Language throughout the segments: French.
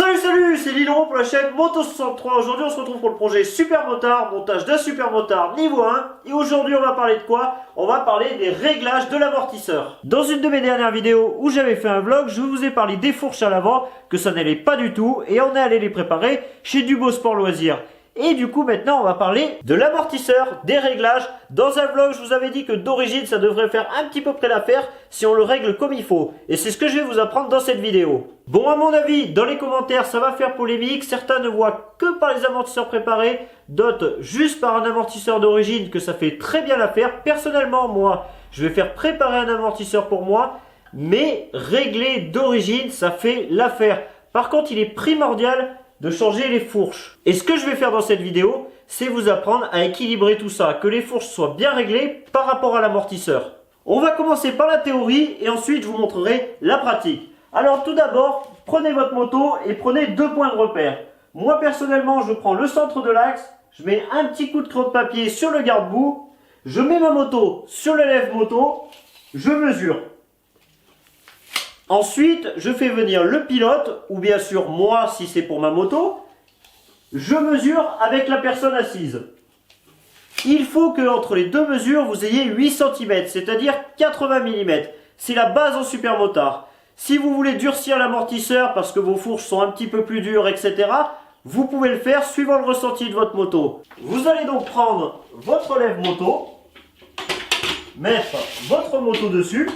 Salut, c'est Lilon pour la chaîne Moto63. Aujourd'hui on se retrouve pour le projet Super Motard, montage d'un Super Motard niveau 1. Et aujourd'hui on va parler de quoi? On va parler des réglages de l'amortisseur. Dans une de mes dernières vidéos où j'avais fait un vlog, je vous ai parlé des fourches à l'avant, que ça n'allait pas du tout, et on est allé les préparer chez Dubo Sport Loisirs. Et du coup maintenant on va parler de l'amortisseur, des réglages. Dans un vlog je vous avais dit que d'origine ça devrait faire un petit peu près l'affaire si on le règle comme il faut. Et c'est ce que je vais vous apprendre dans cette vidéo. Bon, à mon avis, dans les commentaires ça va faire polémique. Certains ne voient que par les amortisseurs préparés, d'autres juste par un amortisseur d'origine que ça fait très bien l'affaire. Personnellement moi je vais faire préparer un amortisseur pour moi, mais régler d'origine ça fait l'affaire. Par contre il est primordial de changer les fourches. Et ce que je vais faire dans cette vidéo, c'est vous apprendre à équilibrer tout ça, que les fourches soient bien réglées par rapport à l'amortisseur. On va commencer par la théorie et ensuite je vous montrerai la pratique. Alors tout d'abord, prenez votre moto et prenez deux points de repère. Moi personnellement, je prends le centre de l'axe, je mets un petit coup de crayon de papier sur le garde-boue, je mets ma moto sur le lève-moto, je mesure. Ensuite, je fais venir le pilote, ou bien sûr moi si c'est pour ma moto. Je mesure avec la personne assise. Il faut que entre les deux mesures, vous ayez 8 cm, c'est-à-dire 80 mm. C'est la base en super motard. Si vous voulez durcir l'amortisseur parce que vos fourches sont un petit peu plus dures, etc., vous pouvez le faire suivant le ressenti de votre moto. Vous allez donc prendre votre lève-moto, mettre votre moto dessus.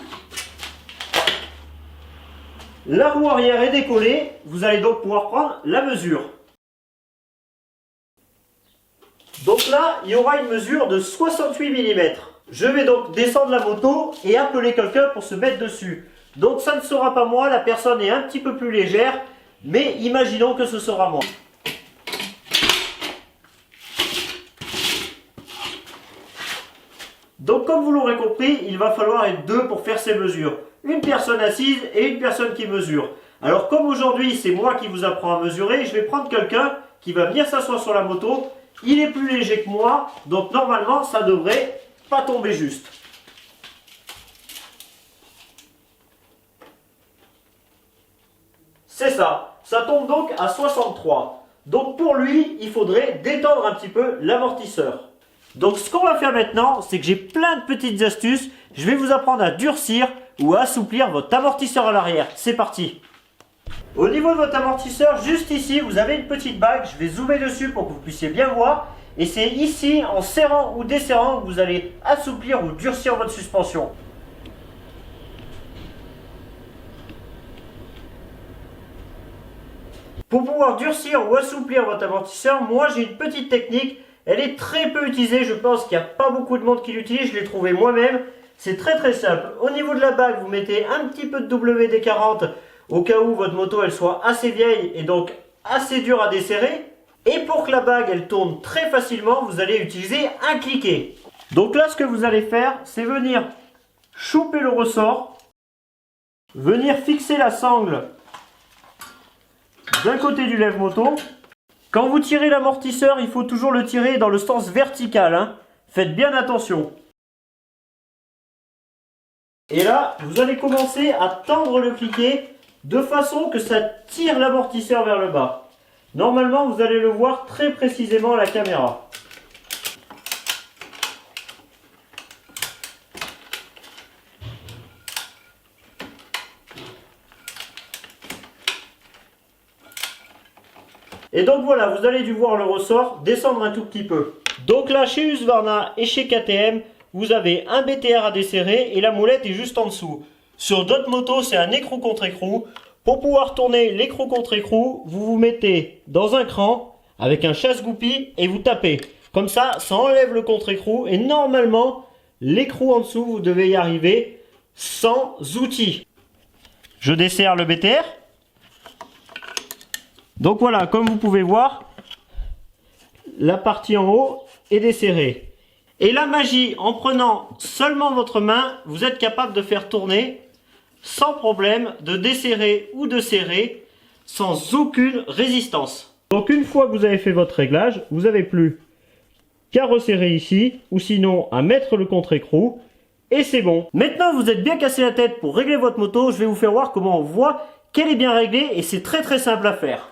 La roue arrière est décollée, vous allez donc pouvoir prendre la mesure. Donc là, il y aura une mesure de 68 mm. Je vais donc descendre la moto et appeler quelqu'un pour se mettre dessus. Donc ça ne sera pas moi, la personne est un petit peu plus légère, mais imaginons que ce sera moi. Donc comme vous l'aurez compris, il va falloir être deux pour faire ces mesures. Une personne assise et une personne qui mesure. Alors comme aujourd'hui c'est moi qui vous apprends à mesurer, je vais prendre quelqu'un qui va venir s'asseoir sur la moto. Il est plus léger que moi, donc normalement ça devrait pas tomber juste. C'est ça, ça tombe donc à 63. Donc pour lui, il faudrait détendre un petit peu l'amortisseur. Donc ce qu'on va faire maintenant, c'est que j'ai plein de petites astuces. Je vais vous apprendre à durcir ou à assouplir votre amortisseur à l'arrière. C'est parti. Au niveau de votre amortisseur, juste ici, vous avez une petite bague. Je vais zoomer dessus pour que vous puissiez bien voir. Et c'est ici, en serrant ou desserrant, que vous allez assouplir ou durcir votre suspension. Pour pouvoir durcir ou assouplir votre amortisseur, moi j'ai une petite technique. Elle est très peu utilisée, je pense qu'il n'y a pas beaucoup de monde qui l'utilise, je l'ai trouvé moi-même. C'est très simple. Au niveau de la bague, vous mettez un petit peu de WD-40 au cas où votre moto elle soit assez vieille et donc assez dure à desserrer. Et pour que la bague elle tourne très facilement, vous allez utiliser un cliquet. Donc là ce que vous allez faire, c'est venir choper le ressort, venir fixer la sangle d'un côté du lève-moto. Quand vous tirez l'amortisseur, il faut toujours le tirer dans le sens vertical, hein. Faites bien attention. Et là, vous allez commencer à tendre le cliquet de façon que ça tire l'amortisseur vers le bas. Normalement, vous allez le voir très précisément à la caméra. Et donc voilà, vous allez dû voir le ressort descendre un tout petit peu. Donc là, chez Husqvarna et chez KTM, vous avez un BTR à desserrer et la moulette est juste en dessous. Sur d'autres motos, c'est un écrou contre écrou. Pour pouvoir tourner l'écrou contre écrou, vous vous mettez dans un cran avec un chasse-goupille et vous tapez. Comme ça enlève le contre-écrou et normalement, l'écrou en dessous, vous devez y arriver sans outils. Je desserre le BTR. Donc voilà, comme vous pouvez voir, la partie en haut est desserrée. Et la magie, en prenant seulement votre main, vous êtes capable de faire tourner sans problème, de desserrer ou de serrer, sans aucune résistance. Donc une fois que vous avez fait votre réglage, vous n'avez plus qu'à resserrer ici, ou sinon à mettre le contre-écrou, et c'est bon. Maintenant vous êtes bien cassé la tête pour régler votre moto, je vais vous faire voir comment on voit qu'elle est bien réglée et c'est très très simple à faire.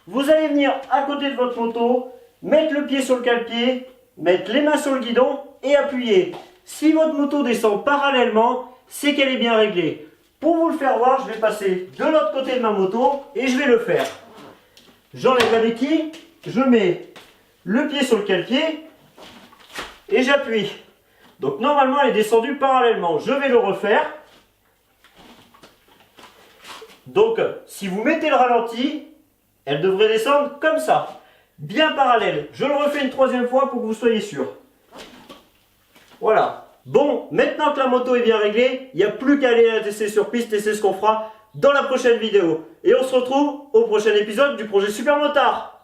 Vous allez venir à côté de votre moto, mettre le pied sur le cale-pied, mettre les mains sur le guidon et appuyer. Si votre moto descend parallèlement, c'est qu'elle est bien réglée. Pour vous le faire voir, je vais passer de l'autre côté de ma moto et je vais le faire. J'enlève la béquille, je mets le pied sur le cale-pied et j'appuie. Donc normalement elle est descendue parallèlement. Je vais le refaire. Donc si vous mettez le ralenti, elle devrait descendre comme ça, bien parallèle. Je le refais une troisième fois pour que vous soyez sûr. Voilà. Bon, maintenant que la moto est bien réglée, il n'y a plus qu'à aller la tester sur piste et c'est ce qu'on fera dans la prochaine vidéo. Et on se retrouve au prochain épisode du projet Super Motard.